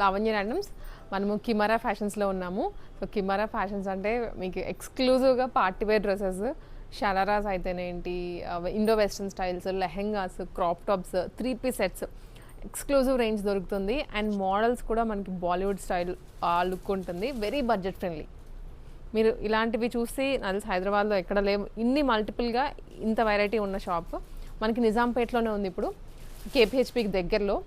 Lavanya randoms. మనము కిమారా ఫ్యాషన్స్లో ఉన్నాము. So కిమారా fashions అంటే మీకు ఎక్స్క్లూజివ్గా పార్టీ వేర్ డ్రెస్సెస్, షరారాస్ అయితేనేంటి, Indo western styles, lehengas, crop tops, 3-piece sets, exclusive range దొరుకుతుంది. అండ్ మోడల్స్ కూడా మనకి బాలీవుడ్ స్టైల్ లుక్ ఉంటుంది. Very budget friendly. మీరు ఇలాంటివి చూసి నాకు హైదరాబాద్లో ఎక్కడ లేవు ఇన్ని మల్టిపుల్గా ఇంత వెరైటీ ఉన్న షాప్. మనకి నిజాంపేటలోనే ఉంది ఇప్పుడు, కేపీహెచ్పికి దగ్గరలో.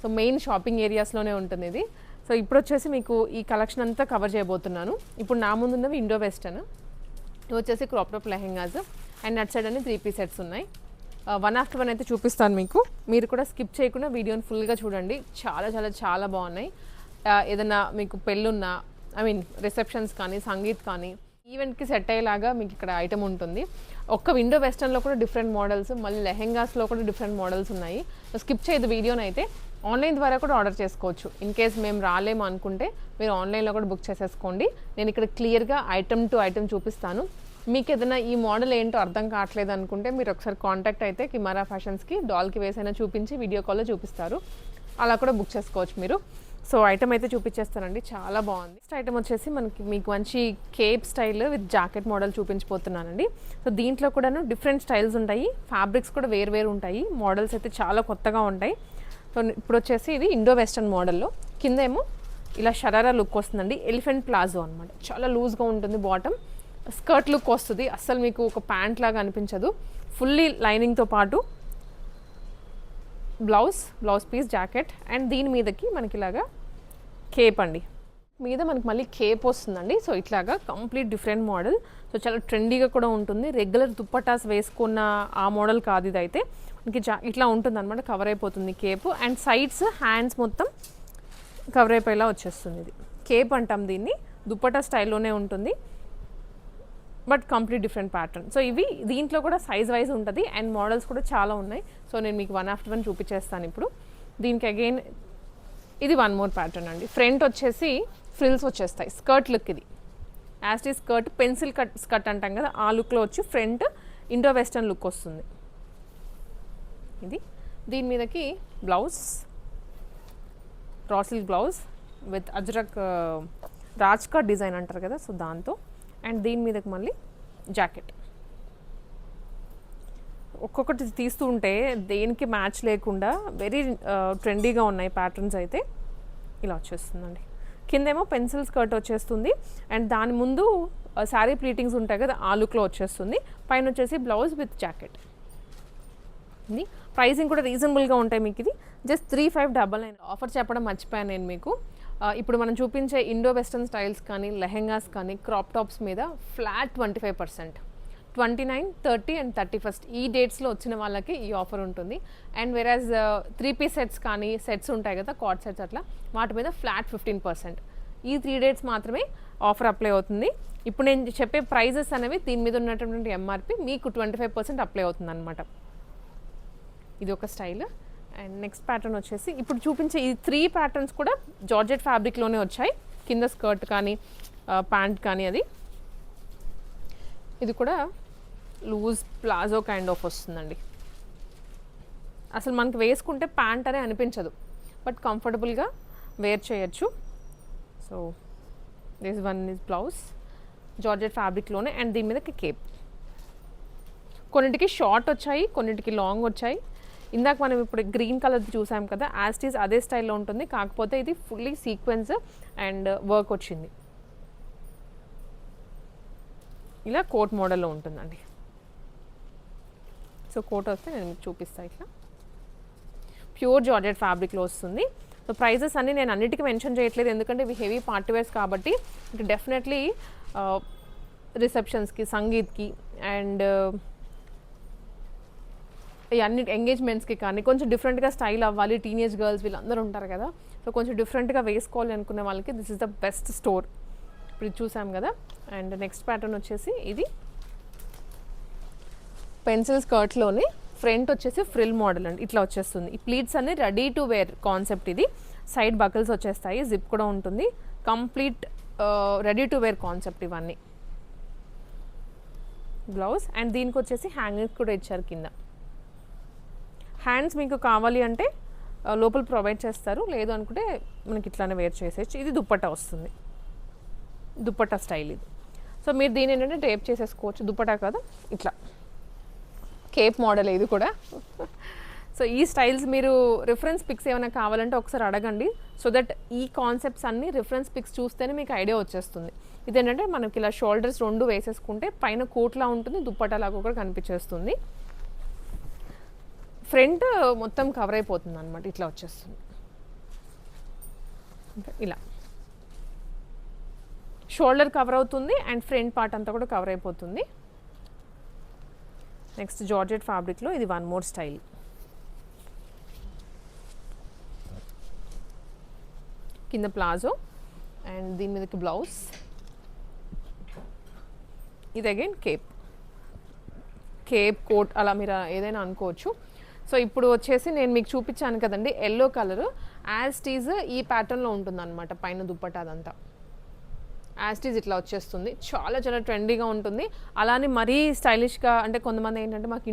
సో మెయిన్ షాపింగ్ ఏరియాస్లోనే ఉంటుంది ఇది. సో ఇప్పుడు వచ్చేసి మీకు ఈ కలెక్షన్ అంతా కవర్ చేయబోతున్నాను. ఇప్పుడు నా ముందున్నవి ఇండో వెస్టర్న్, ఇవి వచ్చేసి crop top lehengas, and at side అన్ని 3-piece సెట్స్ ఉన్నాయి. వన్ ఆఫ్టర్ వన్ అయితే చూపిస్తాను మీకు. మీరు కూడా స్కిప్ చేయకుండా వీడియోని ఫుల్గా చూడండి. చాలా చాలా చాలా బాగున్నాయి. ఏదైనా మీకు పెళ్ళున్నా, ఐ మీన్ రిసెప్షన్స్ కానీ, సంగీత్ కానీ, ఈవెంట్కి సెట్ అయ్యేలాగా మీకు ఇక్కడ ఐటమ్ ఉంటుంది. ఒక్క విండో వెస్టర్న్లో కూడా డిఫరెంట్ మోడల్స్, మళ్ళీ లెహెంగాస్లో కూడా డిఫరెంట్ మోడల్స్ ఉన్నాయి. స్కిప్ చేయదు వీడియోని. అయితే ఆన్లైన్ ద్వారా కూడా ఆర్డర్ చేసుకోవచ్చు. ఇన్ కేస్ మేము రాలేము అనుకుంటే మీరు ఆన్లైన్లో కూడా బుక్ చేసేసుకోండి. నేను ఇక్కడ క్లియర్గా ఐటమ్ టు ఐటమ్ చూపిస్తాను. మీకు ఏదైనా ఈ మోడల్ ఏంటో అర్థం కావట్లేదు అనుకుంటే మీరు ఒకసారి కాంటాక్ట్ అయితే కిమారా ఫ్యాషన్స్కి, డాల్కి వేసైనా చూపించి వీడియో కాల్లో చూపిస్తారు. అలా కూడా బుక్ చేసుకోవచ్చు మీరు. సో ఐటమ్ అయితే చూపించేస్తానండి, చాలా బాగుంది. నెక్స్ట్ ఐటమ్ వచ్చేసి మీకు మంచి cape style with jacket model చూపించిపోతున్నానండి. సో దీంట్లో కూడాను డిఫరెంట్ స్టైల్స్ ఉంటాయి, ఫ్యాబ్రిక్స్ కూడా వేరు ఉంటాయి, మోడల్స్ అయితే చాలా కొత్తగా ఉంటాయి. సో ఇప్పుడు వచ్చేసి ఇది ఇండో వెస్టర్న్ మోడల్లో, కింద ఏమో ఇలా షరారా లుక్ వస్తుందండి. ఎలిఫెంట్ ప్లాజో అనమాట, చాలా లూజ్గా ఉంటుంది. బాటమ్ స్కర్ట్ లుక్ వస్తుంది, అస్సలు మీకు ఒక ప్యాంట్ లాగా అనిపించదు. ఫుల్లీ లైనింగ్తో పాటు బ్లౌజ్ పీస్, జాకెట్, అండ్ దీని మీదకి మనకి ఇలాగా కేప్ అండి. మీద మనకి మళ్ళీ కేప్ వస్తుందండి. సో ఇట్లాగా కంప్లీట్ డిఫరెంట్ మోడల్. సో చాలా ట్రెండీగా కూడా ఉంటుంది. రెగ్యులర్ దుప్పటాస్ వేసుకున్న ఆ మోడల్ కాదు ఇది. అయితే మనకి ఇట్లా ఉంటుంది అనమాట, కవర్ అయిపోతుంది కేప్. అండ్ సైడ్స్, హ్యాండ్స్ మొత్తం కవర్ అయిపోయేలా వచ్చేస్తుంది. ఇది కేప్ అంటాం దీన్ని. దుప్పటా స్టైల్లోనే ఉంటుంది, but complete different pattern. So ఇవి దీంట్లో కూడా సైజ్ వైజ్ ఉంటుంది, అండ్ మోడల్స్ కూడా చాలా ఉన్నాయి. సో నేను మీకు వన్ ఆఫ్టర్ వన్ చూపించేస్తాను ఇప్పుడు. దీనికి అగైన్ ఇది వన్ మోర్ ప్యాటర్న్ అండి. ఫ్రంట్ వచ్చేసి ఫ్రిల్స్ వచ్చేస్తాయి, స్కర్ట్ లుక్. ఇది యాస్టీ స్కర్ట్, పెన్సిల్ కట్ స్కర్ట్ అంటాం కదా, ఆ లుక్లో వచ్చి ఫ్రంట్ ఇండో వెస్టర్న్ లుక్ వస్తుంది. ఇది దీని మీదకి blouse, raw silk blouse with Ajrakh Rajkot design అంటారు కదా, సో దాంతో. అండ్ దీని మీదకి మళ్ళీ జాకెట్. ఒక్కొక్కటి తీస్తూ ఉంటే దేనికి మ్యాచ్ లేకుండా వెరీ ట్రెండీగా ఉన్నాయి ప్యాటర్న్స్. అయితే ఇలా వచ్చేస్తుందండి. కిందేమో పెన్సిల్ స్కర్ట్ వచ్చేస్తుంది, అండ్ దాని ముందు శారీ ప్లీటింగ్స్ ఉంటాయి కదా, ఆ లుక్లో వచ్చేస్తుంది. పైన వచ్చేసి బ్లౌజ్ విత్ జాకెట్. ఇది ప్రైసింగ్ కూడా రీజనబుల్గా ఉంటాయి మీకు. ఇది జస్ట్ 3599. ఆఫర్ చెప్పడం మర్చిపోయాను నేను మీకు. ఇప్పుడు మనం చూపించే ఇండో వెస్టర్న్ స్టైల్స్ కానీ, లెహెంగాస్ కానీ, క్రాప్ టాప్స్ మీద ఫ్లాట్ 25%, 29, 30 అండ్ 31st ఈ డేట్స్లో వచ్చిన వాళ్ళకి ఈ ఆఫర్ ఉంటుంది. అండ్ వెరాజ్ 3-piece సెట్స్ కానీ, సెట్స్ ఉంటాయి కదా, కార్డ్ సెట్స్, అట్లా వాటి మీద ఫ్లాట్ 15%. ఈ 3 డేట్స్ మాత్రమే ఆఫర్ అప్లై అవుతుంది. ఇప్పుడు నేను చెప్పే ప్రైజెస్ అనేవి దీని మీద ఉన్నటువంటి ఎంఆర్పి మీకు 25% అప్లై అవుతుంది అనమాట. ఇది ఒక స్టైల్. అండ్ నెక్స్ట్ ప్యాటర్న్ వచ్చేసి ఇప్పుడు చూపించే ఈ 3 ప్యాటర్న్స్ కూడా జార్జెట్ ఫ్యాబ్రిక్లోనే వచ్చాయి. కింద స్కర్ట్ కానీ, ప్యాంట్ కానీ. అది ఇది కూడా లూజ్ ప్లాజో కైండ్ ఆఫ్ వస్తుందండి. అసలు మనకి వేసుకుంటే ప్యాంట్ అనే అనిపించదు, బట్ కంఫర్టబుల్గా వేర్ చేయొచ్చు. So this one is blouse, georgette ఫ్యాబ్రిక్లోనే, అండ్ దీని మీద కేప్. కొన్నిటికి షార్ట్ వచ్చాయి, కొన్నిటికి లాంగ్ వచ్చాయి. ఇందాక మనం ఇప్పుడు గ్రీన్ కలర్ చూసాం కదా, యాస్టీస్ అదే స్టైల్లో ఉంటుంది, కాకపోతే ఇది ఫుల్లీ సీక్వెన్స్ అండ్ వర్క్ వచ్చింది. ఇలా కోట్ మోడల్లో ఉంటుందండి. సో కోట్ వస్తే నేను మీకు చూపిస్తాను. ఇట్లా ప్యూర్ జార్జెట్ ఫ్యాబ్రిక్లో వస్తుంది. సో ప్రైజెస్ అన్నీ నేను అన్నిటికీ మెన్షన్ చేయట్లేదు, ఎందుకంటే ఇవి హెవీ పార్టీ వేర్స్ కాబట్టి మీకు డెఫినెట్లీ రిసెప్షన్స్కి, సంగీత్కి, అండ్ అన్ని ఎంగేజ్మెంట్స్కి కానీ కొంచెం డిఫరెంట్గా స్టైల్ అవ్వాలి, టీనేజ్ గర్ల్స్ వీళ్ళందరూ ఉంటారు కదా, సో కొంచెం డిఫరెంట్గా వేసుకోవాలి అనుకునే వాళ్ళకి this is the best store. ఇప్పుడు ఇది చూసాం కదా. అండ్ నెక్స్ట్ ప్యాటర్న్ వచ్చేసి ఇది పెన్సిల్ స్కర్ట్లోనే ఫ్రంట్ వచ్చేసి ఫ్రిల్ మోడల్ అండి. ఇట్లా వచ్చేస్తుంది. ఈ ప్లీట్స్ అన్ని రెడీ టు వేర్ కాన్సెప్ట్. ఇది సైడ్ బకల్స్ వచ్చేస్తాయి, జిప్ కూడా ఉంటుంది, complete ready to wear concept ఇవన్నీ. బ్లౌజ్ అండ్ దీనికి వచ్చేసి హ్యాంగింగ్స్ కూడా ఇచ్చారు కింద. హ్యాండ్స్ మీకు కావాలి అంటే లోపల ప్రొవైడ్ చేస్తారు. లేదు అనుకుంటే మనకి ఇట్లానే వేర్ చేసేయచ్చు. ఇది దుప్పట్టా వస్తుంది, దుప్పట్టా స్టైల్ ఇది. సో మీరు దీని ఏంటంటే డ్రేప్ చేసేసుకోవచ్చు. దుప్పట్టా కాదు, ఇట్లా కేప్ మోడల్ ఇది కూడా. సో ఈ స్టైల్స్ మీరు రిఫరెన్స్ పిక్స్ ఏమైనా కావాలంటే ఒకసారి అడగండి. సో దట్ ఈ కాన్సెప్ట్స్ అన్నీ రిఫరెన్స్ పిక్స్ చూస్తేనే మీకు ఐడియా వచ్చేస్తుంది. ఇదేంటంటే మనకి ఇలా షోల్డర్స్ 2 వేసేసుకుంటే పైన కోట్లా ఉంటుంది, దుప్పటాలాగా కూడా కనిపించేస్తుంది. ఫ్రంట్ మొత్తం కవర్ అయిపోతుంది అనమాట, ఇట్లా వచ్చేస్తుంది. ఇలా షోల్డర్ కవర్ అవుతుంది అండ్ ఫ్రంట్ పార్ట్ అంతా కూడా కవర్ అయిపోతుంది. నెక్స్ట్ జార్జెట్ ఫ్యాబ్రిక్లో ఇది వన్ మోర్ స్టైల్. కింద ప్లాజో అండ్ దీని మీదకి బ్లౌజ్. ఇది అగైన్ కేప్ కోట్ అలా మీరు ఏదైనా అనుకోవచ్చు. సో ఇప్పుడు వచ్చేసి నేను మీకు చూపించాను కదండి ఎల్లో కలర్, యాజ్ టీజ్ ఈ ప్యాటర్న్లో ఉంటుంది అనమాట పైన దుప్పట్టా అదంతా. యాజ్ టీజ్ ఇట్లా వచ్చేస్తుంది, చాలా చాలా ట్రెండీగా ఉంటుంది. అలానే మరీ స్టైలిష్గా అంటే కొంతమంది ఏంటంటే మాకు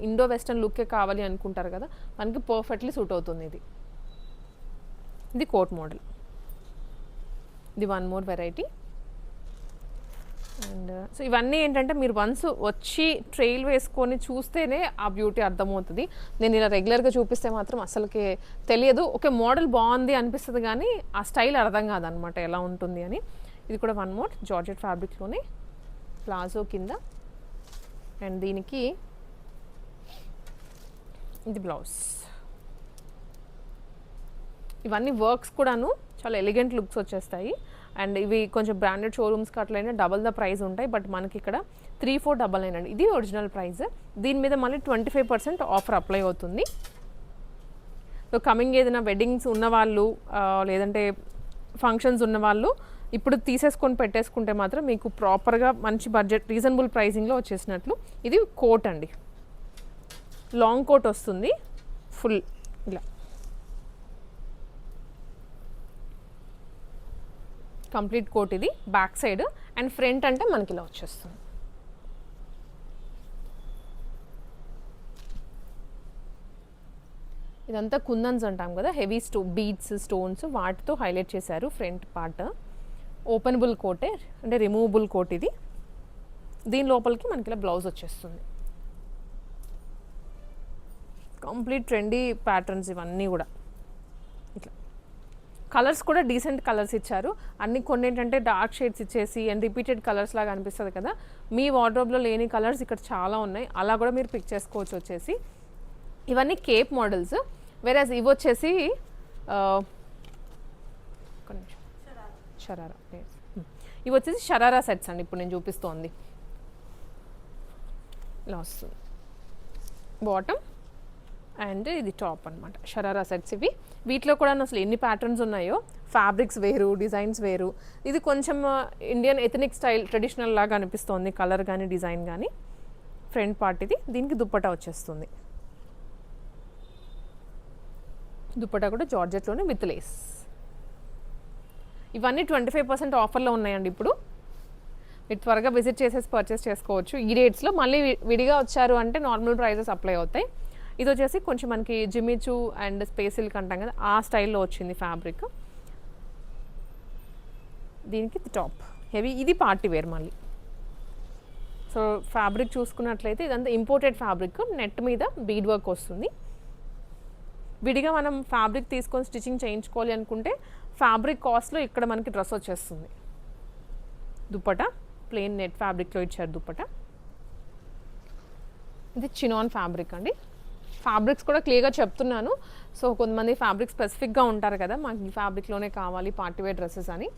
ఇండో వెస్టర్న్ లుక్కే కావాలి అనుకుంటారు కదా, మనకి పర్ఫెక్ట్లీ సూట్ అవుతుంది ఇది. ఇది కోట్ మోడల్, ఇది one more variety. And so ఇవన్నీ ఏంటంటే మీరు వన్స్ వచ్చి ట్రైల్ వేసుకొని చూస్తేనే ఆ బ్యూటీ అర్థమవుతుంది. నేను ఇలా రెగ్యులర్గా చూపిస్తే మాత్రం అసలుకి తెలియదు. ఓకే మోడల్ బాగుంది అనిపిస్తుంది కానీ ఆ స్టైల్ అర్థం కాదనమాట ఎలా ఉంటుంది అని. ఇది కూడా వన్ మోర్ జార్జెట్ ఫ్యాబ్రిక్లోనే ప్లాజో కింద అండ్ దీనికి ఇది బ్లౌజ్. ఇవన్నీ వర్క్స్ కూడాను చాలా ఎలిగెంట్ లుక్స్ వచ్చేస్తాయి. అండ్ ఇవి కొంచెం బ్రాండెడ్ షోరూమ్స్కి అట్లయినా డబల్ ద ప్రైస్ ఉంటాయి, బట్ మనకి ఇక్కడ 3499 అండి. ఇది ఒరిజినల్ ప్రైస్. దీని మీద మళ్ళీ 25% ఆఫర్ అప్లై అవుతుంది. సో కమింగ్ ఏదైనా వెడ్డింగ్స్ ఉన్నవాళ్ళు లేదంటే ఫంక్షన్స్ ఉన్నవాళ్ళు ఇప్పుడు తీసేసుకొని పెట్టేసుకుంటే మాత్రం మీకు ప్రాపర్గా మంచి బడ్జెట్ రీజనబుల్ ప్రైసింగ్లో వచ్చేసినట్లు. ఇది కోట్ అండి, లాంగ్ కోట్ వస్తుంది ఫుల్ ఇలా కంప్లీట్ కోట్. ఇది బ్యాక్ సైడ్ అండ్ ఫ్రంట్ అంటే మనకి ఇలా వచ్చేస్తుంది. ఇదంతా కుందన్స్ అంటాం కదా, హెవీ బీడ్స్ స్టోన్స్ వాటితో హైలైట్ చేశారు ఫ్రంట్ పార్ట్. ఓపెనబుల్ కోటే అంటే రిమూవబుల్ కోట్ ఇది. దీని లోపలికి మనకి ఇలా బ్లౌజ్ వచ్చేస్తుంది. కంప్లీట్ ట్రెండీ ప్యాటర్న్స్ ఇవన్నీ కూడా. ఇట్లా కలర్స్ కూడా డీసెంట్ కలర్స్ ఇచ్చారు. అన్ని కొన్ని ఏంటంటే డార్క్ షేడ్స్ ఇచ్చేసి అండ్ రిపీటెడ్ కలర్స్ లాగా అనిపిస్తుంది కదా, మీ వార్డ్రోబ్లో లేని కలర్స్ ఇక్కడ చాలా ఉన్నాయి, అలా కూడా మీరు పిక్ చేసుకోవచ్చు వచ్చేసి. ఇవన్నీ కేప్ మోడల్స్, వేరేస్ ఇవి వచ్చేసి షరారా. ఇవి వచ్చేసి షరారా సెట్స్ అండి. ఇప్పుడు నేను చూపిస్తోంది ఇలా వస్తుంది బాటమ్ అండ్ ఇది టాప్ అనమాట. షరారా సెట్స్ ఇవి. వీటిలో కూడా అసలు ఎన్ని ప్యాటర్న్స్ ఉన్నాయో, ఫ్యాబ్రిక్స్ వేరు, డిజైన్స్ వేరు. ఇది కొంచెం ఇండియన్ ఎథనిక్ స్టైల్ ట్రెడిషనల్ లాగా అనిపిస్తోంది, కలర్ కానీ డిజైన్ కానీ. ఫ్రంట్ పార్ట్ ఇది, దీనికి దుప్పటా వచ్చేస్తుంది. దుప్పటా కూడా జార్జెట్లోనే విత్ లేస్. ఇవన్నీ 25% ఆఫర్లో ఉన్నాయండి ఇప్పుడు. మీరు త్వరగా విజిట్ చేసేసి పర్చేస్ చేసుకోవచ్చు ఈ రేట్స్లో. మళ్ళీ విడిగా వచ్చారు అంటే నార్మల్ ప్రైజెస్ అప్లై అవుతాయి. ఇది వచ్చేసి కొంచెం మనకి జిమిచూ అండ్ స్పేస్ సిల్క్ అంటాం కదా, ఆ స్టైల్లో వచ్చింది ఫ్యాబ్రిక్. దీనికి టాప్ హెవీ, ఇది పార్టీ వేర్ మళ్ళీ. సో ఫ్యాబ్రిక్ చూసుకున్నట్లయితే ఇదంతా ఇంపోర్టెడ్ ఫ్యాబ్రిక్, నెట్ మీద బీడ్ వర్క్ వస్తుంది. విడిగా మనం ఫ్యాబ్రిక్ తీసుకొని స్టిచ్చింగ్ చేయించుకోవాలి అనుకుంటే ఫ్యాబ్రిక్ కాస్ట్లో ఇక్కడ మనకి డ్రెస్ వచ్చేస్తుంది. దుప్పటా ప్లెయిన్ నెట్ ఫ్యాబ్రిక్లో ఇచ్చారు దుప్పటా. ఇది చినాన్ ఫ్యాబ్రిక్ అండి. ఫ్యాబ్రిక్స్ కూడా క్లియర్గా చెప్తున్నాను. సో కొంతమంది ఫ్యాబ్రిక్ స్పెసిఫిక్గా ఉంటారు కదా, మాకు ఈ ఫ్యాబ్రిక్లోనే కావాలి పార్టీవేర్ డ్రెస్సెస్ అని.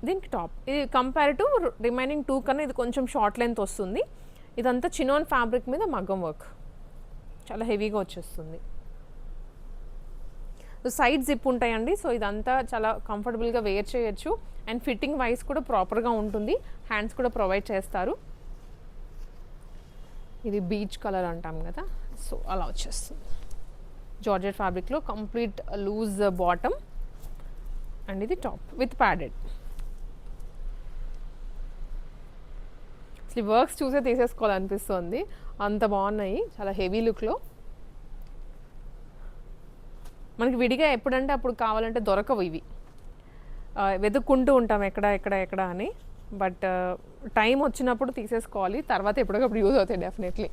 దీనికి టాప్ ఇది కంపేర్ టు రిమైనింగ్ 2 కన్నా ఇది కొంచెం షార్ట్ లెంత్ వస్తుంది. ఇదంతా చినాన్ ఫ్యాబ్రిక్ మీద మగ్గం వర్క్, చాలా హెవీగా వచ్చేస్తుంది. సైడ్ జిప్ ఉంటాయండి. సో ఇదంతా చాలా కంఫర్టబుల్గా వేర్ చేయొచ్చు అండ్ ఫిట్టింగ్ వైజ్ కూడా ప్రాపర్గా ఉంటుంది. హ్యాండ్స్ కూడా ప్రొవైడ్ చేస్తారు. ఇది బీచ్ కలర్ అంటాం కదా, సో అలా వచ్చేస్తుంది. జార్జెట్ ఫ్యాబ్రిక్లో కంప్లీట్ లూజ్ బాటమ్ అండ్ ఇది టాప్ విత్ ప్యాడెడ్. అసలు వర్క్స్ చూసే తీసేసుకోవాలనిపిస్తుంది. అంత బాగున్నాయి, చాలా హెవీ లుక్లో. మనకి విడిగా ఎప్పుడంటే అప్పుడు కావాలంటే దొరకవు ఇవి, వెతుక్కుంటూ ఉంటాం ఎక్కడ అని. బట్ టైం వచ్చినప్పుడు తీసేసుకోవాలి, తర్వాత ఎప్పటికప్పుడు యూజ్ అవుతాయి డెఫినెట్లీ.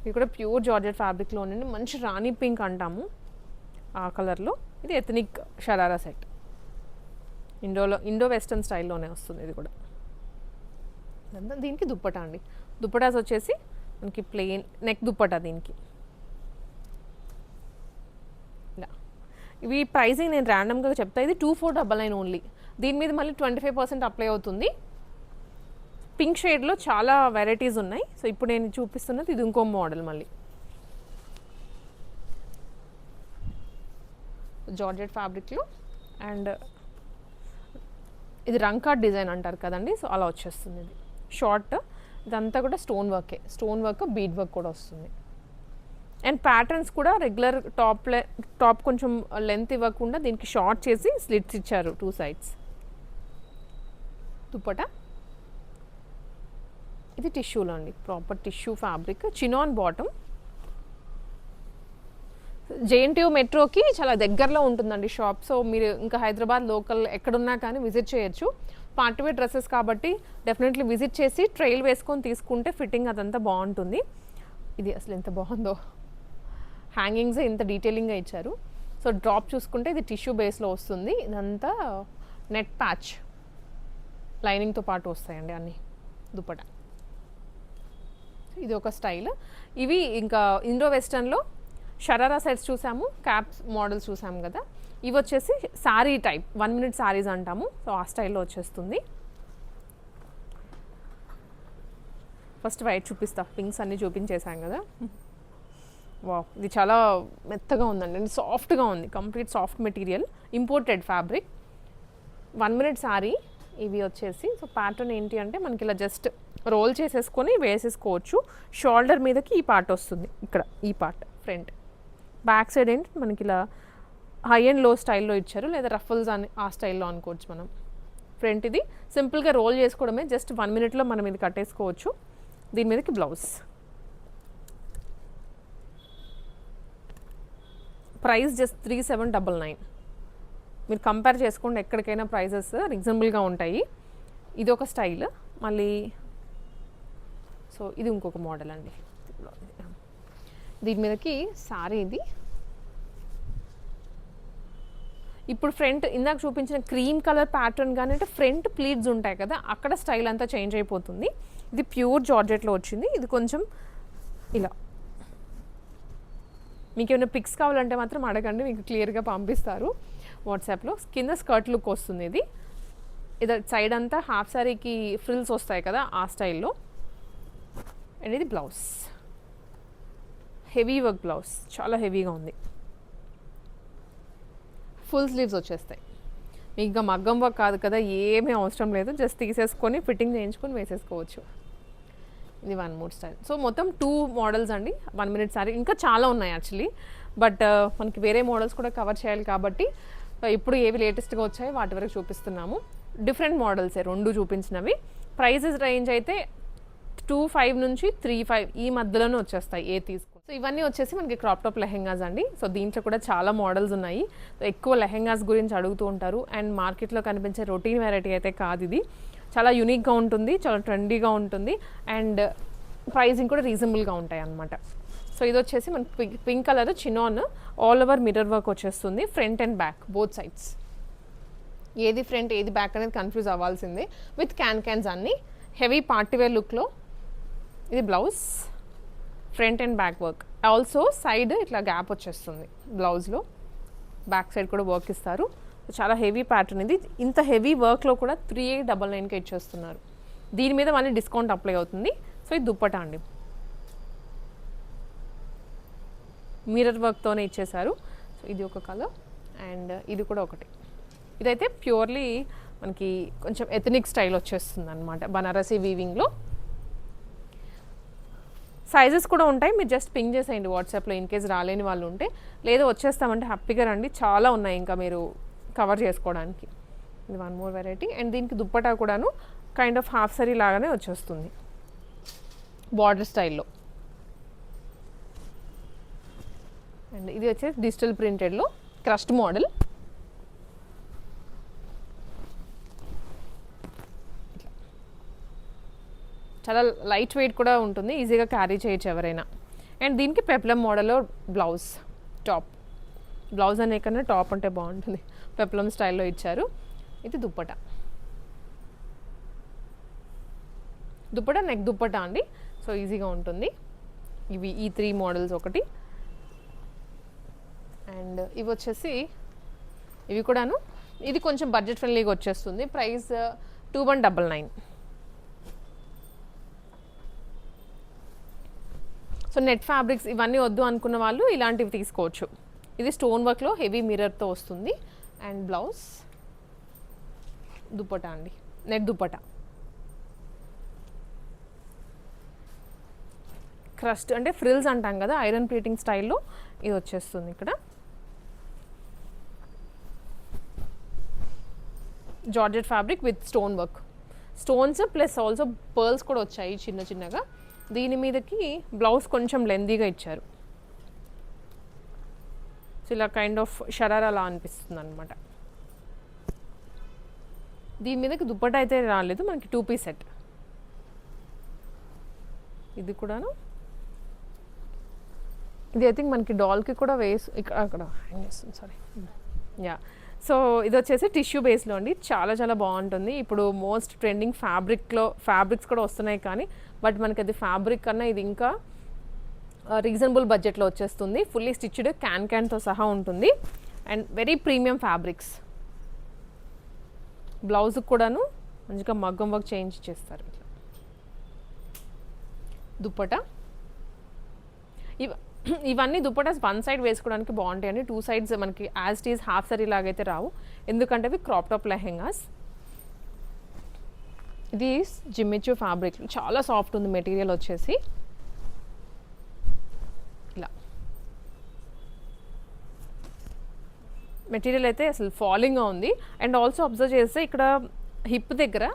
ఇది కూడా ప్యూర్ జార్జెట్ ఫ్యాబ్రిక్లో ఉండండి, మంచి రాణి పింక్ అంటాము ఆ కలర్లో. ఇది ethnic sharara set, Indo western స్టైల్లోనే వస్తుంది ఇది కూడా. దీనికి దుప్పటా అండి, దుప్పటాస్ వచ్చేసి మనకి ప్లెయిన్ నెక్ దుప్పటా దీనికి. ఇలా ఇవి ప్రైసింగ్ నేను ర్యాండమ్గా చెప్తా, ఇది 2499 ఓన్లీ. దీని మీద మళ్ళీ 25% అప్లై అవుతుంది. పింక్ షేడ్లో చాలా వెరైటీస్ ఉన్నాయి. సో ఇప్పుడు నేను చూపిస్తున్నది ఇది ఇంకో మోడల్, మళ్ళీ జార్జెట్ ఫ్యాబ్రిక్లో. అండ్ ఇది రంకాట్ డిజైన్ అంటారు కదండి, సో అలా వచ్చేస్తుంది. ఇది షార్ట్, ఇదంతా కూడా స్టోన్ వర్క్ బీడ్ వర్క్ కూడా వస్తుంది. అండ్ ప్యాటర్న్స్ కూడా రెగ్యులర్ టాప్ కొంచెం లెంత్ ఇవ్వకుండా దీనికి షార్ట్ చేసి స్లిట్స్ ఇచ్చారు 2 sides. దుప్పటా ఇది టిష్యూలో అండి, proper tissue fabric, chinon bottom. JNTU మెట్రోకి చాలా దగ్గరలో ఉంటుందండి షాప్. సో మీరు ఇంకా హైదరాబాద్ లోకల్ ఎక్కడున్నా కానీ విజిట్ చేయొచ్చు. పార్టీవేర్ డ్రెస్సెస్ కాబట్టి డెఫినెట్లీ విజిట్ చేసి ట్రైల్ వేసుకొని తీసుకుంటే ఫిట్టింగ్ అదంతా బాగుంటుంది. ఇది అసలు ఎంత బాగుందో, హ్యాంగింగ్స్ ఇంత డీటెయిలింగ్గా ఇచ్చారు. సో డ్రాప్ చూసుకుంటే ఇది టిష్యూ బేస్లో వస్తుంది. ఇదంతా నెట్ ప్యాచ్ లైనింగ్తో పాటు వస్తాయండి అన్నీ. దుప్పటా ఇది ఒక స్టైల్. ఇవి ఇంకా ఇండో వెస్టర్న్లో షరారా సెట్స్ చూసాము, క్యాప్స్ మోడల్స్ చూసాము కదా. ఇవి వచ్చేసి శారీ టైప్, 1 minute శారీస్ అంటాము. సో ఆ స్టైల్లో వచ్చేస్తుంది. ఫస్ట్ వైట్ చూపిస్తా, పింక్స్ అన్నీ చూపించేసాం కదా. వావ్, ఇది చాలా మెత్తగా ఉందండి, సాఫ్ట్గా ఉంది, complete soft material, imported fabric. 1 minute sari ఇవి వచ్చేసి. సో ప్యాటర్న్ ఏంటి అంటే మనకి ఇలా జస్ట్ రోల్ చేసేసుకొని వేసేసుకోవచ్చు. షోల్డర్ మీదకి ఈ పార్ట్ వస్తుంది, ఇక్కడ ఈ పార్ట్ ఫ్రంట్. బ్యాక్ సైడ్ ఏంటి మనకి ఇలా హై అండ్ లో స్టైల్లో ఇచ్చారు, లేదా రఫల్స్ అని ఆ స్టైల్లో అనుకోవచ్చు మనం. ఫ్రంట్ ఇది సింపుల్గా రోల్ చేసుకోవడమే, జస్ట్ 1 minute మనం ఇది కట్టేసుకోవచ్చు. దీని మీదకి బ్లౌజ్. Price just 3799. మీరు కంపేర్ చేసుకోండి, ఎక్కడికైనా ప్రైజెస్ రీజనబుల్గా ఉంటాయి. ఇది ఒక స్టైల్. మళ్ళీ సో ఇది ఇంకొక మోడల్ అండి. దీని మీదకి సారీ ఇది. ఇప్పుడు ఫ్రంట్ ఇందాక చూపించిన క్రీమ్ కలర్ ప్యాటర్న్ కానీ అంటే ఫ్రంట్ ప్లీట్స్ ఉంటాయి కదా, అక్కడ స్టైల్ అంతా చేంజ్ అయిపోతుంది. ఇది ప్యూర్ జార్జెట్లో వచ్చింది. ఇది కొంచెం ఇలా, మీకు ఏమైనా పిక్స్ కావాలంటే మాత్రం అడగండి, మీకు క్లియర్గా పంపిస్తారు వాట్సాప్లో. కింద స్కర్ట్ లుక్ వస్తుంది. ఇది సైడ్ అంతా హాఫ్ సారీకి ఫ్రిల్స్ వస్తాయి కదా ఆ స్టైల్లో. అండ్ ఇది బ్లౌజ్, హెవీ వర్క్ బ్లౌజ్, చాలా హెవీగా ఉంది. ఫుల్ స్లీవ్స్ వచ్చేస్తాయి. మీకు ఇంకా మగ్గం వర్క్ కాదు కదా, ఏమీ అవసరం లేదు, జస్ట్ తీసేసుకొని ఫిట్టింగ్ చేయించుకొని వేసేసుకోవచ్చు. ఇది 1 more స్టైల్. సో మొత్తం 2 models అండి, 1 minute సారీ. ఇంకా చాలా ఉన్నాయి యాక్చువల్లీ, బట్ మనకి వేరే మోడల్స్ కూడా కవర్ చేయాలి కాబట్టి ఇప్పుడు ఏవి లేటెస్ట్గా వచ్చాయో వాటి వరకు చూపిస్తున్నాము. డిఫరెంట్ మోడల్సే 2 చూపించినవి. ప్రైజెస్ రేంజ్ అయితే 25 నుంచి 35 ఈ మధ్యలోనే వచ్చేస్తాయి ఏ తీసుకుంటే. సో ఇవన్నీ వచ్చేసి మనకి క్రాప్ టాప్ లెహెంగాస్ అండి. సో దీంట్లో కూడా చాలా మోడల్స్ ఉన్నాయి. సో ఎక్కువ లెహెంగాస్ గురించి అడుగుతూ ఉంటారు. అండ్ మార్కెట్లో కనిపించే రొటీన్ వెరైటీ అయితే కాదు ఇది, చాలా యూనిక్గా ఉంటుంది, చాలా ట్రెండీగా ఉంటుంది. అండ్ ప్రైసింగ్ కూడా రీజనబుల్గా ఉంటాయి అన్నమాట. సో ఇది వచ్చేసి మనకి pink colour chinon, all over mirror work వచ్చేస్తుంది, front and back both sides. ఏది ఫ్రంట్ ఏది బ్యాక్ అనేది కన్ఫ్యూజ్ అవ్వాల్సిందే. విత్ క్యాన్స్ అన్నీ హెవీ పార్టీవేర్ లుక్లో. ఇది blouse, front and back work. Also side ఇట్లా గ్యాప్ వచ్చేస్తుంది బ్లౌజ్లో, బ్యాక్ సైడ్ కూడా వర్క్ ఇస్తారు. చాలా హెవీ ప్యాటర్న్ ఇది. ఇంత హెవీ వర్క్లో కూడా 3899కి ఇచ్చేస్తున్నారు. దీని మీద మళ్ళీ డిస్కౌంట్ అప్లై అవుతుంది. సో ఇది దుప్పటా అండి, మిర్రర్ వర్క్తోనే ఇచ్చేసారు. సో ఇది ఒక కలర్ అండ్ ఇది కూడా ఒకటి. ఇదైతే ప్యూర్లీ మనకి కొంచెం ఎథనిక్ స్టైల్ వచ్చేస్తుంది అనమాట, బనారసీ వీవింగ్లో. సైజెస్ కూడా ఉంటాయి, మీరు జస్ట్ పింగ్ చేసేయండి వాట్సాప్లో ఇన్ కేస్ రాలేని వాళ్ళు ఉంటే. లేదా వచ్చేస్తామంటే హ్యాపీగా రండి, చాలా ఉన్నాయి ఇంకా మీరు కవర్ చేసుకోవడానికి. ఇది 1 more వెరైటీ. అండ్ దీనికి దుప్పటా కూడాను కైండ్ ఆఫ్ హాఫ్ సారీ లాగానే వచ్చేస్తుంది, బార్డర్ స్టైల్లో. అండ్ ఇది వచ్చేసి డిజిటల్ ప్రింటెడ్లో క్రస్ట్ మోడల్. చాలా లైట్ వెయిట్ కూడా ఉంటుంది, ఈజీగా క్యారీ చేయొచ్చు ఎవరైనా. అండ్ దీనికి పెప్లం మోడల్లో బ్లౌజ్, టాప్. బ్లౌజ్ అనే కన్నా టాప్ అంటే బాగుంటుంది, పెప్లం స్టైల్లో ఇచ్చారు. ఇది దుప్పట. దుప్పట నెక్ దుప్పట అండి, సో ఈజీగా ఉంటుంది. ఇవి ఈ 3 మోడల్స్ ఒకటి. అండ్ ఇవి వచ్చేసి ఇవి కూడాను, ఇది కొంచెం బడ్జెట్ ఫ్రెండ్లీగా వచ్చేస్తుంది. ప్రైస్ 2199. సో నెట్ ఫ్యాబ్రిక్స్ ఇవన్నీ వద్దు అనుకున్న వాళ్ళు ఇలాంటివి తీసుకోవచ్చు. ఇది స్టోన్ వర్క్లో హెవీ మిర్రర్తో వస్తుంది. అండ్ బ్లౌజ్, దుప్పట అండి, నెట్ దుప్పట. క్రస్ట్ అంటే ఫ్రిల్స్ అంటాం కదా, ఐరన్ ప్లీటింగ్ స్టైల్లో ఇది వచ్చేస్తుంది ఇక్కడ. Georgette fabric with stone work, stones plus also pearls కూడా వచ్చాయి చిన్న చిన్నగా. దీని మీదకి బ్లౌజ్ కొంచెం లెందీగా ఇచ్చారు, సో ఇలా కైండ్ ఆఫ్ షరారాలా అనిపిస్తుంది అనమాట. దీని మీదకి దుప్పట అయితే రాలేదు మనకి, 2 పీస్ సెట్. ఇది కూడాను, ఇది ఐ థింక్ మనకి డాల్కి కూడా ఇక్కడ అక్కడ హ్యాంగ్ చేస్తుంది, సారీ. యా, సో ఇది వచ్చేసి టిష్యూ బేస్లో అండి, చాలా చాలా బాగుంటుంది. ఇప్పుడు మోస్ట్ ట్రెండింగ్ ఫ్యాబ్రిక్స్ కూడా వస్తున్నాయి, కానీ బట్ మనకి అది ఫ్యాబ్రిక్ కన్నా ఇది ఇంకా రీజనబుల్ బడ్జెట్లో వచ్చేస్తుంది. ఫుల్లీ స్టిచ్డ్ క్యాన్తో సహా ఉంటుంది. And very premium fabrics. బ్లౌజ్కి కూడాను మంచిగా మగ్గం వర్క్ చేంజ్ చేస్తారు. దుప్పట, ఇవన్నీ దుప్పటాస్ 1 సైడ్ వేసుకోవడానికి బాగుంటాయండి. 2 సైడ్స్ మనకి యాజ్ ఇట్ ఈజ్ హాఫ్ సరీ లాగైతే రావు, ఎందుకంటే అవి క్రాప్ టాప్ లెహెంగాస్. ఇది జిమ్మిచూ ఫ్యాబ్రిక్, చాలా సాఫ్ట్ ఉంది మెటీరియల్ వచ్చేసి. ఇలా మెటీరియల్ అయితే అసలు ఫాలింగ్గా ఉంది. అండ్ ఆల్సో అబ్జర్వ్ చేస్తే ఇక్కడ హిప్ దగ్గర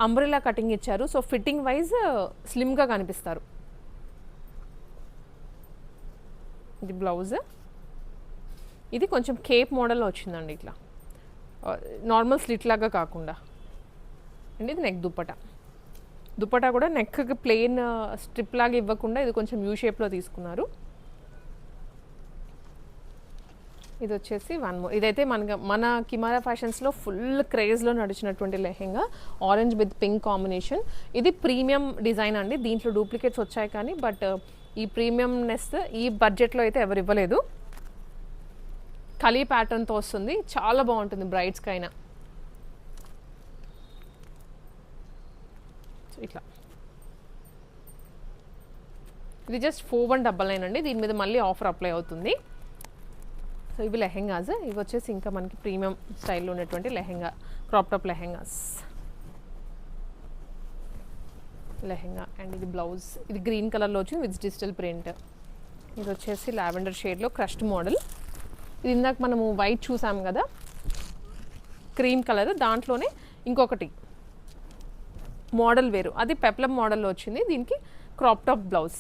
అంబ్రెలా కటింగ్ ఇచ్చారు, సో ఫిట్టింగ్ వైజ్ స్లిమ్గా కనిపిస్తారు. ఇది బ్లౌజ్, ఇది కొంచెం కేప్ మోడల్లో వచ్చిందండి, ఇట్లా నార్మల్ స్లిట్ లాగా కాకుండా. అండ్ ఇది నెక్ దుప్పట. దుప్పట కూడా నెక్కి ప్లెయిన్ స్ట్రిప్ లాగా ఇవ్వకుండా ఇది కొంచెం యూ షేప్లో తీసుకున్నారు. ఇది వచ్చేసి ఇదైతే మన కిమారా ఫ్యాషన్స్లో ఫుల్ క్రేజ్లో నడిచినటువంటి lehenga, orange with pink combination. ఇది ప్రీమియం డిజైన్ అండి, దీంట్లో డూప్లికేట్స్ వచ్చాయి కానీ బట్ ఈ ప్రీమియంనెస్ ఈ బడ్జెట్లో అయితే ఎవరు ఇవ్వలేదు. కలీ ప్యాటర్న్తో వస్తుంది, చాలా బాగుంటుంది బ్రైడ్స్కి అయినా. ఇట్లా ఇది జస్ట్ 4199 అండి, దీని మీద మళ్ళీ ఆఫర్ అప్లై అవుతుంది. సో ఇవి లెహెంగాస్, ఇవి వచ్చేసి ఇంకా మనకి ప్రీమియం స్టైల్లో ఉన్నటువంటి lehenga, crop top lehengas. Lehenga and ఇది బ్లౌజ్, ఇది గ్రీన్ కలర్లో వచ్చింది విత్ డిజిటల్ ప్రింట్. ఇది వచ్చేసి లావెండర్ షేడ్లో క్రస్ట్ మోడల్. ఇది ఇందాక మనము వైట్ చూసాం కదా, క్రీమ్ కలర్, దాంట్లోనే ఇంకొకటి మోడల్ వేరు, అది పెప్లం మోడల్లో వచ్చింది. దీనికి క్రాప్ టాప్ బ్లౌజ్.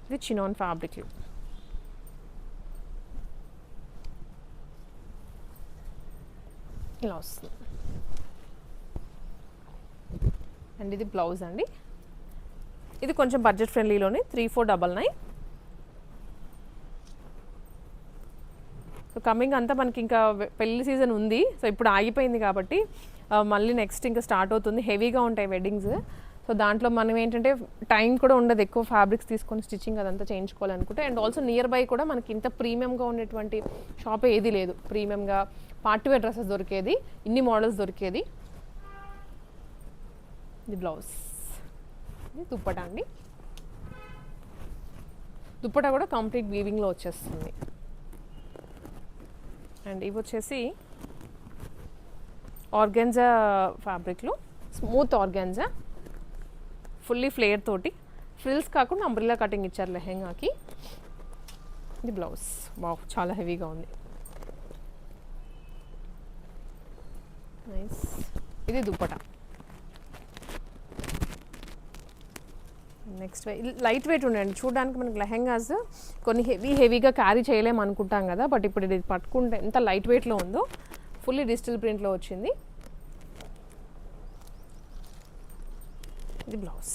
ఇది చినాన్ ఫ్యాబ్రిక్, ఇలా వస్తుంది. అండ్ ఇది బ్లౌజ్ అండి, ఇది కొంచెం బడ్జెట్ ఫ్రెండ్లీలోనే 3499. సో కమింగ్ అంతా మనకి ఇంకా పెళ్లి సీజన్ ఉంది, సో ఇప్పుడు ఆగిపోయింది కాబట్టి మళ్ళీ నెక్స్ట్ ఇంకా స్టార్ట్ అవుతుంది. హెవీగా ఉంటాయి వెడ్డింగ్స్, సో దాంట్లో మనం ఏంటంటే టైం కూడా ఉండదు ఎక్కువ ఫ్యాబ్రిక్స్ తీసుకొని స్టిచ్చింగ్ అదంతా చేయించుకోవాలనుకుంటే. అండ్ ఆల్సో నియర్ బై కూడా మనకి ఇంత ప్రీమియంగా ఉండేటువంటి షాప్ ఏది లేదు, ప్రీమియంగా పార్టీవేర్ డ్రెస్సెస్ దొరికేది, ఇన్ని మోడల్స్ దొరికేది. ఇది బ్లౌజ్, ఇది దుప్పట అండి. దుప్పట కూడా కంప్లీట్ వీవింగ్లో వచ్చేస్తుంది. అండ్ ఇవి వచ్చేసి ఆర్గాన్జా ఫ్యాబ్రిక్లో స్మూత్ ఆర్గాన్జా, ఫుల్లీ ఫ్లేయర్ తోటి, ఫ్రిల్స్ కాకుండా అంబ్రెల్లా కటింగ్ ఇచ్చారు లెహెంగాకి. ఇది బ్లౌజ్, వావ్ చాలా హెవీగా ఉంది, నైస్. ఇది దుప్పట, నెక్స్ట్ లైట్ వెయిట్ ఉండండి, చూడడానికి మనకి లెహెంగాస్ కొన్ని హెవీగా క్యారీ చేయలేము అనుకుంటాం కదా, బట్ ఇప్పుడు ఇది పట్టుకుంటే ఎంత లైట్ వెయిట్లో ఉందో. ఫుల్లీ డిజిటల్ ప్రింట్లో వచ్చింది. ఇది బ్లౌజ్.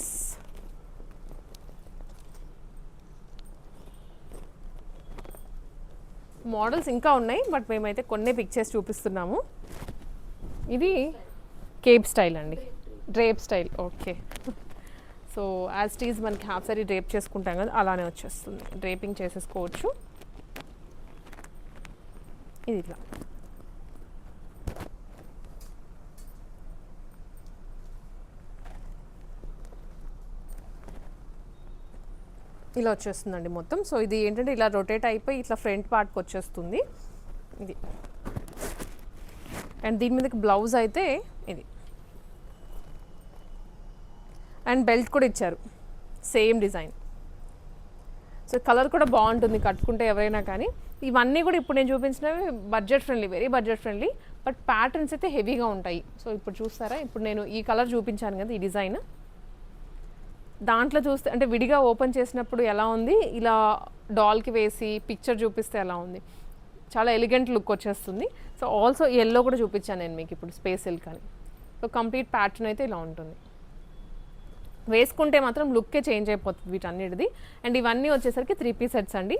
మోడల్స్ ఇంకా ఉన్నాయి, బట్ మేమైతే కొన్ని పిక్చర్స్ చూపిస్తున్నాము. ఇది కేప్ స్టైల్ అండి, drape style. Okay, so as these మనకి హాఫ్ సారీ డ్రేప్ చేసుకుంటాం కదా, అలానే వచ్చేస్తుంది. డ్రేపింగ్ చేసేసుకోవచ్చు. ఇది ఇట్లా ఇలా వచ్చేస్తుందండి మొత్తం. సో ఇది ఏంటంటే ఇలా రొటేట్ అయిపోయి ఇట్లా ఫ్రంట్ పార్ట్కి వచ్చేస్తుంది ఇది. అండ్ దీని మీదకి బ్లౌజ్ అయితే ఇది, అండ్ బెల్ట్ కూడా ఇచ్చారు సేమ్ డిజైన్. సో కలర్ కూడా బాగుంటుంది కట్టుకుంటే ఎవరైనా కానీ. ఇవన్నీ కూడా ఇప్పుడు నేను చూపించినవి budget friendly, very budget friendly, but patterns అయితే హెవీగా ఉంటాయి. సో ఇప్పుడు చూస్తారా, ఇప్పుడు నేను ఈ కలర్ చూపించాను కదా, ఈ డిజైన్ దాంట్లో చూస్తే అంటే విడిగా ఓపెన్ చేసినప్పుడు ఎలా ఉంది, ఇలా డాల్కి వేసి పిక్చర్ చూపిస్తే ఎలా ఉంది, చాలా ఎలిగెంట్ లుక్ వచ్చేస్తుంది. సో ఆల్సో ఎల్లో కూడా చూపించాను నేను మీకు ఇప్పుడు, స్పేస్ సిల్క్ అని. సో కంప్లీట్ ప్యాటర్న్ అయితే ఇలా ఉంటుంది. వేసుకుంటే మాత్రం లుక్కే చేంజ్ అయిపోతుంది వీటన్నిటిది. అండ్ ఇవన్నీ వచ్చేసరికి 3 పీస్ సెట్స్ అండి.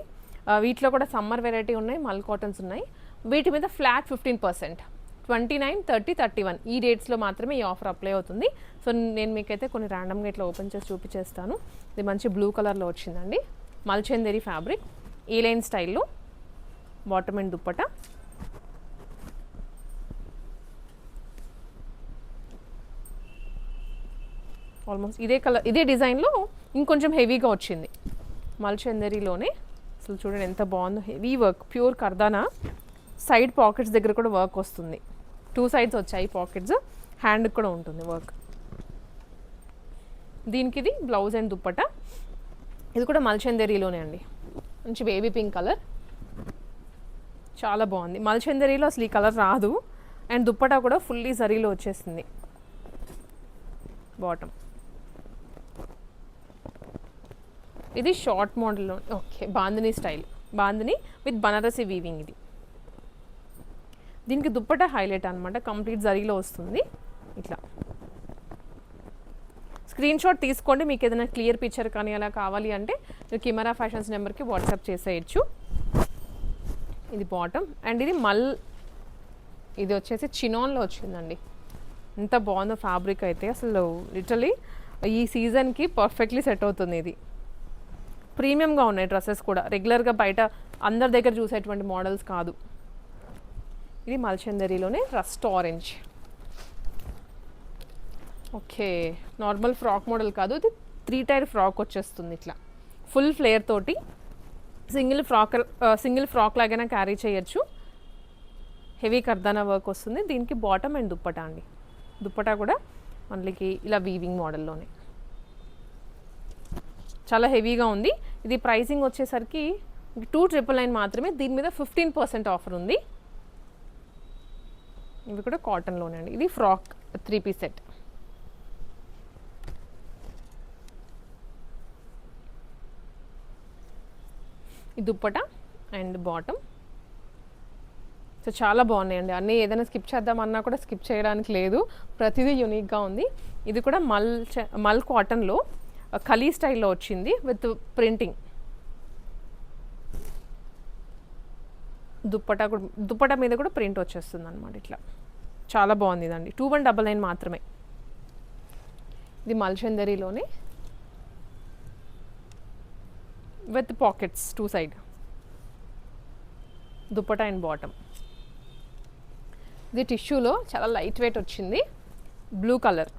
వీటిలో కూడా సమ్మర్ వెరైటీ ఉన్నాయి, మల్ కాటన్స్ ఉన్నాయి. వీటి మీద ఫ్లాట్ 15%, 29, 30, 31 ఈ డేట్స్లో మాత్రమే ఈ ఆఫర్ అప్లై అవుతుంది. సో నేను మీకైతే కొన్ని ర్యాండమ్గా ఇట్లా ఓపెన్ చేసి చూపించేస్తాను. ఇది మంచి బ్లూ కలర్లో వచ్చిందండి, మల్చందేరి ఫ్యాబ్రిక్, ఈ లైన్ స్టైల్లో, బాటమ్ అండ్ దుప్పటా. ఆల్మోస్ట్ ఇదే కలర్, ఇదే డిజైన్లో ఇంకొంచెం హెవీగా వచ్చింది మల్చందేరిలోనే. అసలు చూడండి ఎంత బాగుందో, heavy work, pure kardana. Side pockets దగ్గర కూడా వర్క్ వస్తుంది, 2 సైడ్స్ వచ్చాయి పాకెట్స్, హ్యాండ్కి కూడా ఉంటుంది వర్క్. దీనికి ఇది బ్లౌజ్ అండ్ దుప్పటా. ఇది కూడా మల్చందేరిలోనే అండి, మంచి బేబీ పింక్ కలర్, చాలా బాగుంది. మల్చందేరిలో అసలు ఈ కలర్ రాదు. అండ్ దుప్పటా కూడా ఫుల్లీ జరీలో వచ్చేసింది. బాటమ్ ఇది షార్ట్ మోడల్లో, okay, bandhani style, bandhani with Banarasi weaving. ఇది దీనికి దుప్పటా హైలైట్ అనమాట, కంప్లీట్ జరీలో వస్తుంది ఇట్లా. స్క్రీన్ షాట్ తీసుకోండి, మీకు ఏదైనా క్లియర్ పిక్చర్ కానీ అలా కావాలి అంటే మీరు కెమెరా ఫ్యాషన్స్ నెంబర్కి వాట్సాప్ చేసేయచ్చు. ఇది బాటమ్. అండ్ ఇది ఇది వచ్చేసి చినాన్లో వచ్చిందండి. ఎంత బాగుందో ఫ్యాబ్రిక్ అయితే, అసలు లిటరలీ ఈ సీజన్కి పర్ఫెక్ట్లీ సెట్ అవుతుంది. ఇది ప్రీమియంగా ఉన్నాయి డ్రెస్సెస్ కూడా, రెగ్యులర్గా బయట అందరి దగ్గర చూసేటువంటి మోడల్స్ కాదు. ఇది మల్చందేరిలోనే rust orange. Okay, normal frock model కాదు, ఇది 3 టైర్ ఫ్రాక్ వచ్చేస్తుంది ఇట్లా ఫుల్ ఫ్లేర్ తోటి. సింగిల్ ఫ్రాక్ లాగైనా క్యారీ చేయొచ్చు. హెవీ కర్దానా వర్క్ వస్తుంది. దీనికి బాటమ్ అండ్ దుప్పటా అండి. దుప్పటా కూడా మనకి ఇలా వీవింగ్ మోడల్లోనే చాలా హెవీగా ఉంది. ఇది ప్రైసింగ్ వచ్చేసరికి 299 మాత్రమే. దీని మీద 15% ఆఫర్ ఉంది. ఇవి కూడా కాటన్లోనే అండి. ఇది ఫ్రాక్ 3 పీస్ సెట్. ఈ దుప్పటా అండ్ బాటమ్. సో చాలా బాగున్నాయండి అన్నీ. ఏదైనా స్కిప్ చేద్దామన్నా కూడా స్కిప్ చేయడానికి లేదు, ప్రతిదీ యూనిక్గా ఉంది. ఇది కూడా మల్ కాటన్లో ఖలీ స్టైల్లో వచ్చింది విత్ ప్రింటింగ్. దుప్పటా మీద కూడా ప్రింట్ వచ్చేస్తుంది అనమాట ఇట్లా. చాలా బాగుంది ఇదండి. 2199 మాత్రమే. ఇది మల్చందేరిలోనే with pockets 2 side, dupatta and bottom. ఇది టిష్యూలో చాలా లైట్ వెయిట్ వచ్చింది, blue colour,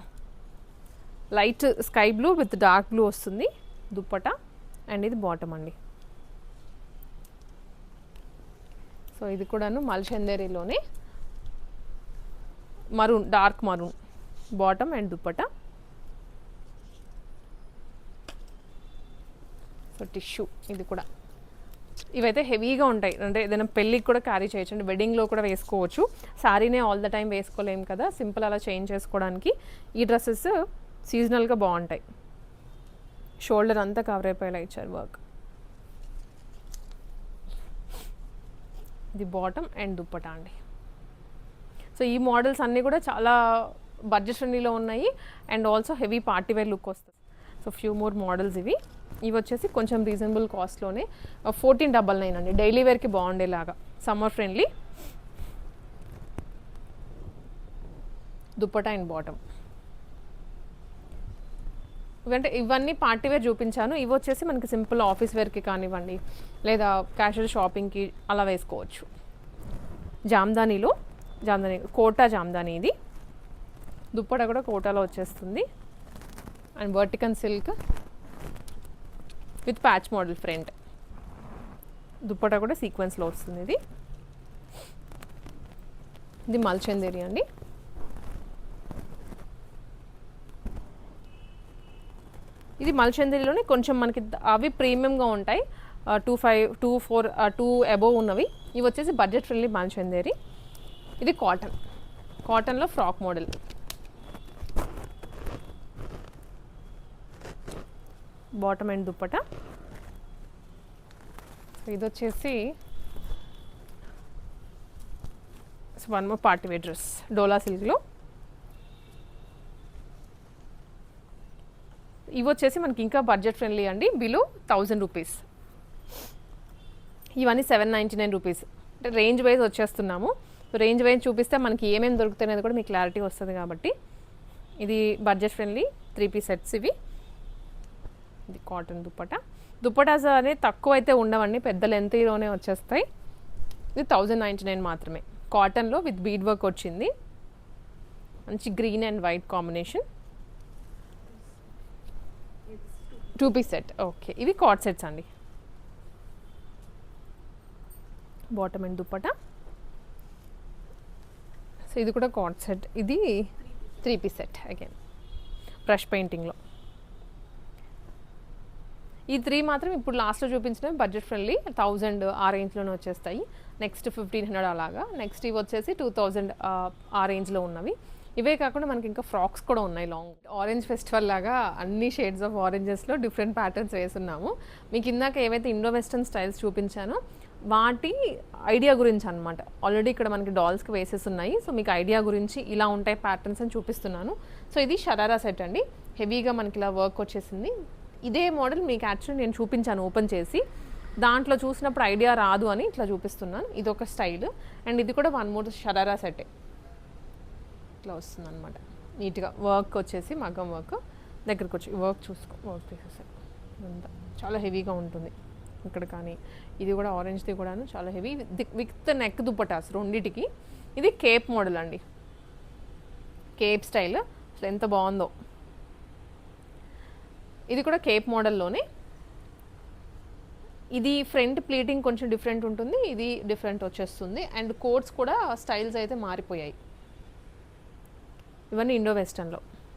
light sky blue with dark blue వస్తుంది దుప్పటా. అండ్ ఇది బాటమ్ అండి. సో ఇది కూడాను మల్చందేరిలోనే maroon, dark maroon bottom and dupatta. So tissue ఇది కూడా. ఇవైతే హెవీగా ఉంటాయి, అంటే ఏదైనా పెళ్ళికి కూడా క్యారీ చేయొచ్చు, అంటే వెడ్డింగ్లో కూడా వేసుకోవచ్చు. శారీనే ఆల్ ద టైం వేసుకోలేము కదా, సింపుల్ అలా చేంజ్ చేసుకోవడానికి ఈ డ్రెస్సెస్ సీజనల్గా బాగుంటాయి. షోల్డర్ అంతా కవర్ అయిపోయేలా ఇచ్చారు వర్క్. ఇది బాటమ్ అండ్ దుప్పటా అండి. సో ఈ మోడల్స్ అన్నీ కూడా చాలా బడ్జెట్ ఫ్రెండ్లీలో ఉన్నాయి and also heavy party wear look వస్తుంది. సో ఫ్యూ మోర్ మోడల్స్ ఇవి వచ్చేసి కొంచెం రీజనబుల్ కాస్ట్లోనే 1499 అండి. డైలీ వేర్కి బాగుండేలాగా summer friendly dupatta and bottom. ఇవంటే ఇవన్నీ పార్టీ వేర్ చూపించాను. ఇవి వచ్చేసి మనకి సింపుల్ ఆఫీస్ వేర్కి కానివ్వండి లేదా క్యాషువల్ షాపింగ్కి అలా వేసుకోవచ్చు. జామ్దాని కోటా జామ్దాని. ఇది దుప్పట కూడా కోటాలో వచ్చేస్తుంది and vertical silk with patch model front. Dupatta కూడా సీక్వెన్స్లో వస్తుంది. ఇది మల్చందేరి అండి. ఇది మల్చందేరిలోనే కొంచెం మనకి అవి ప్రీమియంగా ఉంటాయి. 25, 24, 2 అబోవ్ ఉన్నవి. ఇవి వచ్చేసి బడ్జెట్ ఫ్రెండ్లీ మల్చందేరి. ఇది కాటన్లో frock model. Bottom and dupatta. ఇది వచ్చేసి one more party wear dress dola సిల్క్లో. ఇవి వచ్చేసి మనకి ఇంకా బడ్జెట్ ఫ్రెండ్లీ అండి. Below 1000 rupees. ఇవన్నీ 799 రూపీస్. అంటే రేంజ్ వైజ్ వచ్చేస్తున్నాము. సో రేంజ్ వైజ్ చూపిస్తే మనకి ఏమేమి దొరుకుతాయి అనేది కూడా మీకు క్లారిటీ వస్తుంది కాబట్టి ఇది బడ్జెట్ ఫ్రెండ్లీ 3 పీస్ సెట్స్ ఇవి. ఇది కాటన్ దుప్పటాస్ అనేది తక్కువ అయితే ఉండవండి, పెద్ద లెంత్లోనే వచ్చేస్తాయి. ఇది 1099 మాత్రమే. కాటన్లో విత్ బీడ్ వర్క్ వచ్చింది. మంచి green and white combination. 2 piece set. Okay, ఇవి కార్డ్ సెట్స్ అండి. Bottom and dupatta. సో ఇది కూడా కార్డ్ సెట్. ఇది 3 పీస్ సెట్ అగైన్ బ్రష్ పెయింటింగ్లో. ఈ 3 మాత్రం ఇప్పుడు లాస్ట్లో చూపించిన బడ్జెట్ ఫ్రెండ్లీ 1000 ఆ రేంజ్లోనే వచ్చేస్తాయి. నెక్స్ట్ 1500 అలాగా. నెక్స్ట్ ఇవి వచ్చేసి 2000 ఆ రేంజ్లో ఉన్నవి. ఇవే కాకుండా మనకి ఇంకా ఫ్రాక్స్ కూడా ఉన్నాయి. లాంగ్ ఆరెంజ్ ఫెస్టివల్ లాగా అన్ని షేడ్స్ ఆఫ్ ఆరెంజెస్లో డిఫరెంట్ ప్యాటర్న్స్ వేస్తున్నాము. మీకు ఇందాక ఏవైతే ఇండో వెస్టర్న్ స్టైల్స్ చూపించానో వాటి ఐడియా గురించి అనమాట. ఆల్రెడీ ఇక్కడ మనకి డాల్స్కి వేసేసి ఉన్నాయి. సో మీకు ఐడియా గురించి ఇలా ఉంటాయి ప్యాటర్న్స్ అని చూపిస్తున్నాను. సో ఇది షరారా సెట్ అండి. హెవీగా మనకి ఇలా వర్క్ వచ్చేసింది. ఇదే మోడల్ మీకు యాక్చువల్లీ నేను చూపించాను ఓపెన్ చేసి. దాంట్లో చూసినప్పుడు ఐడియా రాదు అని ఇట్లా చూపిస్తున్నాను. ఇది ఒక స్టైల్ అండ్ ఇది కూడా 1 మోర్ షరారా సెట్టే. ఇట్లా వస్తుంది అనమాట. నీట్గా వర్క్ వచ్చేసి మగ్గం వర్క్. దగ్గరకు వచ్చి వర్క్ వర్క్ తీసేసారు. అంతా చాలా హెవీగా ఉంటుంది ఇక్కడ. కానీ ఇది కూడా ఆరెంజ్ది కూడాను చాలా హెవీ విత్ నెక్ దుప్పటాస్ రెండిటికి. ఇది కేప్ మోడల్ అండి. కేప్ స్టైల్ అసలు ఎంత బాగుందో. ఇది కూడా కేప్ మోడల్లోనే. ఇది ఫ్రంట్ ప్లీటింగ్ కొంచెం డిఫరెంట్ ఉంటుంది, ఇది డిఫరెంట్ వచ్చేస్తుంది. అండ్ కోట్స్ కూడా స్టైల్స్ అయితే మారిపోయాయి. ఇవన్నీ ఇండో వెస్టర్న్లో.